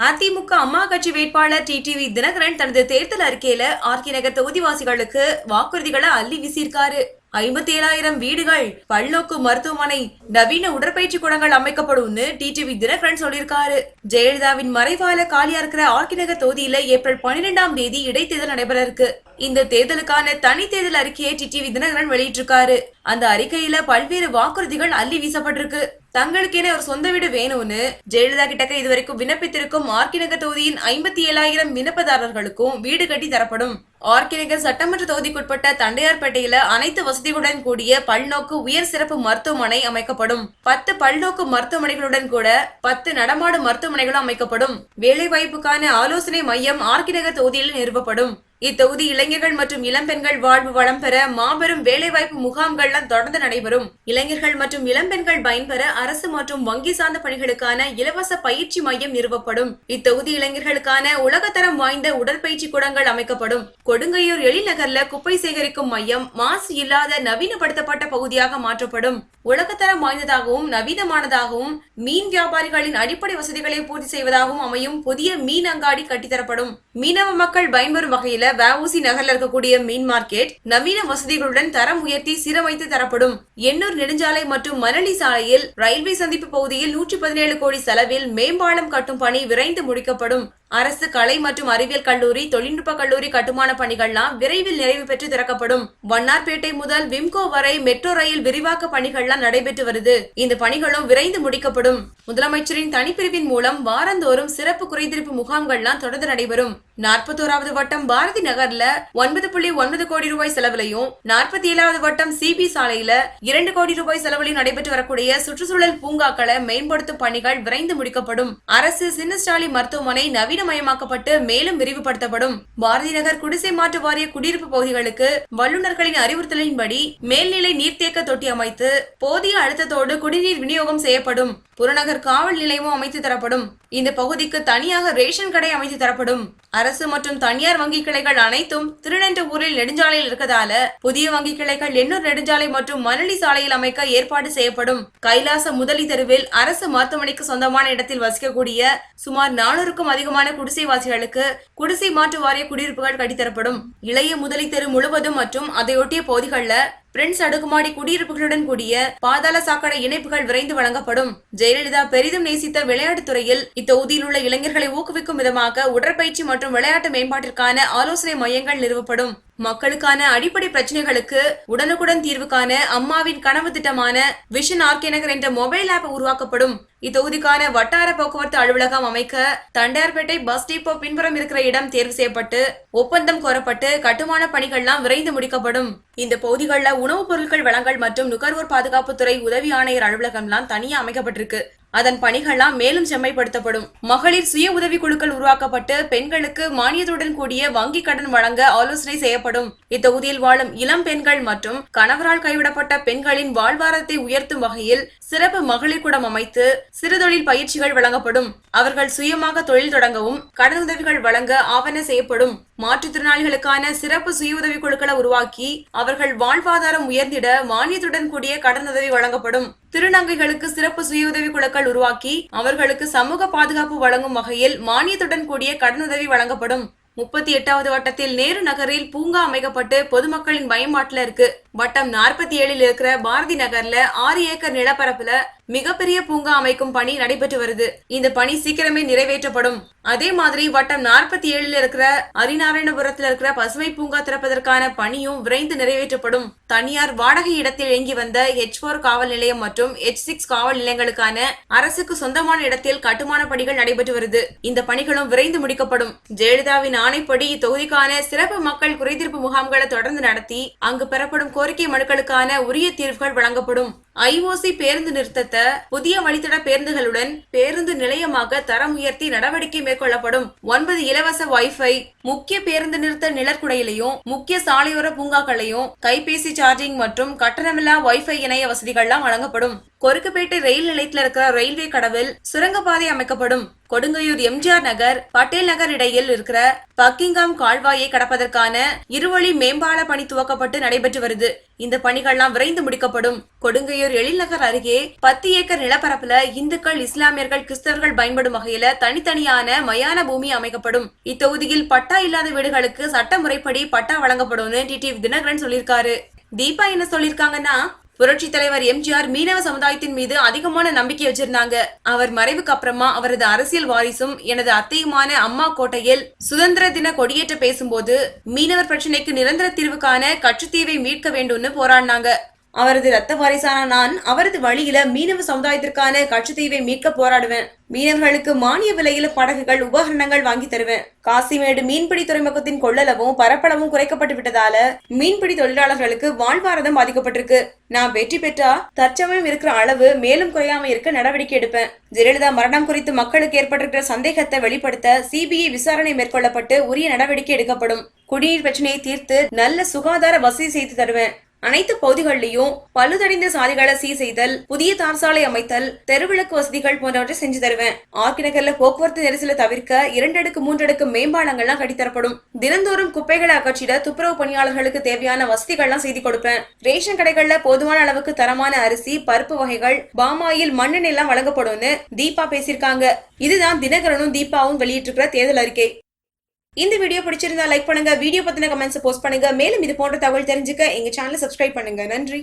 அதிமுக அம்மா கட்சி வேட்பாளர் டிடிவி தினகரன் தனது தேர்தல் அறிக்கையில ஆர்கே நகர் தொகுதிவாசிகளுக்கு வாக்குறுதிகளை அள்ளி வீசியிருக்காரு. 57,000 வீடுகள், பல்நோக்கு மருத்துவமனை, நவீன உடற்பயிற்சி கூடங்கள் அமைக்கப்படும்னு டிடிவி தினகரன் சொல்லியிருக்காரு. ஜெயலலிதாவின் மறைவால காலியா இருக்கிற ஆர்கே நகர் தொகுதியில ஏப்ரல் 12ஆம் தேதி இடைத்தேர்தல் நடைபெற இருக்கு. இந்த தேர்தலுக்கான தனி தேர்தல் அறிக்கையை டிடிவி தினகரன் வெளியிட்டிருக்காரு. அந்த அறிக்கையில பல்வேறு வாக்குறுதிகள் அள்ளி வீசப்பட்டிருக்கு. தங்களுக்கு என ஒரு சொந்த வீடு வேணும்னு ஜெயலலிதா கிட்டக்க இதுவரைக்கும் விண்ணப்பித்திருக்கும் ஆர்கே நகர் தொகுதியின் 57,000 விண்ணப்பதாரர்களுக்கும் வீடு கட்டி தரப்படும். ஆர்கே நகர் சட்டமன்ற தொகுதிக்குட்பட்ட தண்டையார்பேட்டையில அனைத்து வசதிகளுடன் கூடிய பல்நோக்கு உயர் சிறப்பு மருத்துவமனை அமைக்கப்படும். 10 பல்நோக்கு மருத்துவமனைகளுடன் கூட 10 நடமாடு மருத்துவமனைகளும் அமைக்கப்படும். வேலை வாய்ப்புக்கான ஆலோசனை மையம் ஆர்கே நகர் தொகுதியில் நிறுவப்படும். இத்தொகுதி இளைஞர்கள் மற்றும் இளம்பெண்கள் வாழ்வு வளம் பெற மாபெரும் வேலைவாய்ப்பு முகாம்கள்லாம் தொடர்ந்து நடைபெறும். இளைஞர்கள் மற்றும் இளம்பெண்கள் பயன்பெற அரசு மற்றும் வங்கி சார்ந்த பணிகளுக்கான இலவச பயிற்சி மையம் நிறுவப்படும். இத்தொகுதி இளைஞர்களுக்கான உலகத்தரம் வாய்ந்த உடற்பயிற்சி கூடங்கள் அமைக்கப்படும். கொடுங்கையூர் எழில்நகர்ல குப்பை சேகரிக்கும் மையம் மாசு இல்லாத நவீனப்படுத்தப்பட்ட பகுதியாக மாற்றப்படும். உலகத்தரம் வாய்ந்ததாகவும் நவீனமானதாகவும் மீன் வியாபாரிகளின் அடிப்படை வசதிகளை பூர்த்தி செய்வதாகவும் அமையும் புதிய மீன் அங்காடி கட்டித்தரப்படும். மீனவ மக்கள் பயன்பெறும் வகையில வஉசி நகர்ல இருக்கக்கூடிய மீன் மார்க்கெட் நவீன வசதிகளுடன் தரம் உயர்த்தி சீரமைத்து தரப்படும். எண்ணூர் நெடுஞ்சாலை மற்றும் மணலி சாலையில் ரயில்வே சந்திப்பு பகுதியில் 117 கோடி செலவில் மேம்பாலம் கட்டும் பணி விரைந்து முடிக்கப்படும். அரசு கலை மற்றும் அறிவியல் கல்லூரி, தொழில்நுட்ப கல்லூரி கட்டுமான பணிகள்லாம் விரைவில் நிறைவு பெற்று திறக்கப்படும். வண்ணார்பேட்டை முதல் விம்கோ வரை மெட்ரோ ரயில் விரிவாக்க பணிகள்லாம் நடைபெற்று வருது. இந்த பணிகளும் விரைந்து முடிக்கப்படும். முதலமைச்சரின் தனிப்பிரிவின் மூலம் வாரந்தோறும் சிறப்பு குறைதீர்ப்பு முகாம்கள்லாம் தொடர்ந்து நடைபெறும். 41வது வட்டம் பாரதி நகர்ல 9.9 கோடி ரூபாய் செலவிலையும், 47வது வட்டம் சிபி சாலையில 2 கோடி ரூபாய் செலவிலையும் நடைபெற்று வரக்கூடிய சுற்றுச்சூழல் பூங்காக்களை மேம்படுத்தும் பணிகள் விரைந்து முடிக்கப்படும். அரசு சின்னஸ்டாலி மருத்துவமனை நவீனமயமாக்கப்பட்டு மேலும் விரிவுபடுத்தப்படும். பாரதி நகர் குடிசை மாற்று வாரிய குடியிருப்பு பகுதிகளுக்கு வல்லுநர்களின் அறிவுறுத்தலின்படி மேல்நிலை நீர்த்தேக்க தொட்டி அமைத்து போதிய அழுத்தத்தோடு குடிநீர் விநியோகம் செய்யப்படும். புறநகர் காவல் நிலையமும் அமைத்து தரப்படும். இந்த பகுதிக்கு தனியாக ரேஷன் கடை அமைத்து தரப்படும். அரசு மற்றும் தனியார் வங்கி கிளைகள் அனைத்தும் திருநென்றவூரில் நெடுஞ்சாலையில் இருக்கதால புதிய வங்கி கிளைகள் எண்ணூர் நெடுஞ்சாலை மற்றும் மணலி சாலையில் அமைக்க ஏற்பாடு செய்யப்படும். கைலாச முதலி தெருவில் அரசு மருத்துவமனைக்கு சொந்தமான இடத்தில் வசிக்கக்கூடிய சுமார் 400க்கும் அதிகமான குடிசைவாசிகளுக்கு குடிசை மாற்று வாரிய குடியிருப்புகள் கட்டித்தரப்படும். இளைய முதலி தெரு முழுவதும் மற்றும் அதையொட்டிய பகுதிகளில் பிரின்ஸ் அடுக்குமாடி குடியிருப்புகளுடன் கூடிய பாதாள சாக்கடை இணைப்புகள் விரைந்து வழங்கப்படும். ஜெயலலிதா பெரிதும் நேசித்த விளையாட்டுத் துறையில் இத்தொகுதியில் உள்ள இளைஞர்களை ஊக்குவிக்கும் விதமாக உடற்பயிற்சி மற்றும் விளையாட்டு மேம்பாட்டிற்கான ஆலோசனை மையங்கள் நிறுவப்படும். மக்களுக்கான அடிப்படை பிரச்சனைகளுக்கு உடனுக்குடன் தீர்வு காண அம்மாவின் கனவு திட்டமான விஷன் ஆர்கே நகர் என்ற மொபைல் ஆப் உருவாக்கப்படும். இத்தொகுதிக்கான வட்டார போக்குவரத்து அலுவலகம் அமைக்க தண்டையார்பேட்டை பஸ் டிப்போ பின்புறம் இருக்கிற இடம் தேர்வு செய்யப்பட்டு ஒப்பந்தம் கோரப்பட்டு கட்டுமான பணிகள்லாம் விரைந்து முடிக்கப்படும். இந்த பகுதிகளில் உணவுப் பொருட்கள் வழங்கல் மற்றும் நுகர்வோர் பாதுகாப்புத்துறை உதவி ஆணையர் அலுவலகம்லாம் தனியா அமைக்கப்பட்டிருக்கு. அதன் பணிகள்லாம் மேலும் செம்மைப்படுத்தப்படும். மகளிர் சுய உதவி குழுக்கள் உருவாக்கப்பட்டு பெண்களுக்கு மானியத்துடன் கூடிய வங்கி கடன் வழங்க ஆலோசனை செய்யப்படும். இத்தொகுதியில் வாழும் இளம் பெண்கள் மற்றும் கணவரால் கைவிடப்பட்ட பெண்களின் வாழ்வாரத்தை உயர்த்தும் வகையில் சிறப்பு மகளிர் கூடம் அமைத்து சிறுதொழில் பயிற்சிகள் வழங்கப்படும். அவர்கள் சுயமாக தொழில் தொடங்கவும் கடனுதவிகள் வழங்க ஆவண செய்யப்படும். மாற்றுத்திறனாளிகளுக்கான சிறப்பு சுய உதவி குழுக்களை உருவாக்கி அவர்கள் வாழ்வாதாரம் உயர்ந்திட மானியத்துடன் கூடிய கடனுதவி வழங்கப்படும். திருநங்கைகளுக்கு சிறப்பு சுய உதவி குழுக்கள் உருவாக்கி அவர்களுக்கு சமூக பாதுகாப்பு வழங்கும் வகையில் மானியத்துடன் கூடிய கடனுதவி வழங்கப்படும். 38வது வட்டத்தில் நேரு நகரில் பூங்கா அமைக்கப்பட்டு பொதுமக்களின் பயன்பாட்டுல இருக்கு. வட்டம் 47ல் இருக்கிற பாரதி நகர்ல 6 ஏக்கர் நிலப்பரப்புல மிகப்பெரிய பூங்கா அமைக்கும் பணி நடைபெற்று வருது. இந்த பணி சீக்கிரமே நிறைவேற்றப்படும். அதே மாதிரி வட்டம் 47ல் இருக்கிற அரிநாராயணபுரத்தில் இருக்கிற பசுமை பூங்கா திறப்பதற்கான பணியும் விரைந்து நிறைவேற்றப்படும். தனியார் வாடகை இடத்தில் இயங்கி வந்த H4 காவல் நிலையம் மற்றும் H6 காவல் நிலையங்களுக்கான அரசுக்கு சொந்தமான இடத்தில் கட்டுமான பணிகள் நடைபெற்று வருது. இந்த பணிகளும் விரைந்து முடிக்கப்படும். ஜெயலலிதாவின் ஆணைப்படி இத்தொகுதிக்கான சிறப்பு மக்கள் குறைதீர்ப்பு முகாம்களை தொடர்ந்து நடத்தி அங்கு பெறப்படும் கோரிக்கை மனுக்களுக்கான உரிய தீர்வுகள் வழங்கப்படும். IOC பேருந்து நிறுத்தத்தை புதிய வழித்தட பேருந்துகளுடன் பேருந்து நிலையமாக தரம் உயர்த்தி நடவடிக்கை மேற்கொள்ளப்படும். 9 இலவச வைஃபை, முக்கிய பேருந்து நிறுத்த நிழற்குடையிலையும் முக்கிய சாலையோர பூங்காக்களையும் கைபேசி சார்ஜிங் மற்றும் கட்டணமில்லா வைஃபை இணைய வசதிகள்லாம் வழங்கப்படும். கொருக்குப்பேட்டை ரயில் நிலையத்தில் இருக்கிற ரயில்வே கடவில் சுரங்கப்பாதை அமைக்கப்படும். கொடுங்கையூர் எம்ஜிஆர் நகர் பட்டேல் நகர் இடையில் இருக்கிற பக்கிங்காம் கால்வாயை கடப்பதற்கான இருவழி மேம்பால பணி துவக்கப்பட்டு நடைபெற்று வருது. இந்த பணிகள்லாம் விரைந்து முடிக்கப்படும். கொடுங்கையூர் எழில் நகர் அருகே 10 ஏக்கர் நிலப்பரப்புல இந்துக்கள், இஸ்லாமியர்கள், கிறிஸ்தவர்கள் பயன்படும் வகையில தனித்தனியான மயான பூமி அமைக்கப்படும். இத்தொகுதியில் பட்டா இல்லாத வீடுகளுக்கு சட்ட முறைப்படி பட்டா வழங்கப்படும்னு டிடிவி தினகரன் சொல்லியிருக்காரு. தீபா என்ன சொல்லிருக்காங்கன்னா, புரட்சி தலைவர் எம்ஜிஆர் மீனவ சமுதாயத்தின் மீது அதிகமான நம்பிக்கை வச்சிருந்தாங்க. அவர் மறைவுக்கு அப்புறமா அவரது அரசியல் வாரிசும் எனது அத்தையுமான அம்மா கோட்டையில் சுதந்திர தின கொடியேற்ற பேசும்போது மீனவர் பிரச்சனைக்கு நிரந்தர தீர்வு காண கச்சத்தீவை மீட்க வேண்டும்னு போராடினாங்க. அவரது ரத்த வாரிசான நான் அவரது வழியில மீனவ சமுதாயத்திற்கான கச்சத்தீவை மீட்க போராடுவேன். மீனவர்களுக்கு மானிய விலையில படகுகள், உபகரணங்கள் வாங்கி தருவேன். காசிமேடு மீன்பிடி துறைமுகத்தின் கொள்ளளவும் பரப்பளவும் குறைக்கப்பட்டு விட்டதால மீன்பிடி தொழிலாளர்களுக்கு வாழ்வாதாரம் பாதிக்கப்பட்டிருக்கு. நான் வெற்றி பெற்றா தற்சமயம் இருக்கிற அளவு மேலும் குறையாம இருக்க நடவடிக்கை எடுப்பேன். ஜெயலலிதா மரணம் குறித்து மக்களுக்கு ஏற்பட்டிருக்கிற சந்தேகத்தை வெளிப்படுத்த சிபிஐ விசாரணை மேற்கொள்ளப்பட்டு உரிய நடவடிக்கை எடுக்கப்படும். குடிநீர் பிரச்சனையை தீர்த்து நல்ல சுகாதார வசதி செய்து தருவேன். அனைத்து பகுதிகளிலும் பழுதடைந்த சாலைகளை சீர் செய்தல், புதிய தார் சாலை அமைத்தல், தெருவிளக்கு வசதிகள் போன்றவற்றை செஞ்சு தருவேன். ஆர்கே போக்குவரத்து நெரிசலை தவிர்க்க 2 அடுக்கு 3 அடுக்கு மேம்பாலங்கள்லாம் கட்டித்தரப்படும். தினந்தோறும் குப்பைகளை அகற்றிட துப்புரவு பணியாளர்களுக்கு தேவையான வசதிகள்லாம் செய்து கொடுப்பேன். ரேஷன் கடைகள்ல போதுமான அளவுக்கு தரமான அரிசி, பருப்பு வகைகள், பாமாயில், மண்ணெண்ணெய் எல்லாம் வழங்கப்படும்னு தீபா பேசியிருக்காங்க. இதுதான் தினகரனும் தீபாவும் வெளியிட்டிருக்கிற தேர்தல் அறிக்கை. இந்த வீடியோ பிடிச்சிருந்தா லைக் பண்ணுங்க, வீடியோ பத்தின கமெண்ட்ஸ் போஸ்ட் பண்ணுங்க. மேலும் இது போன்ற தகவல் தெரிஞ்சுக்க எங்க சேனலை சப்ஸ்கிரைப் பண்ணுங்க. நன்றி.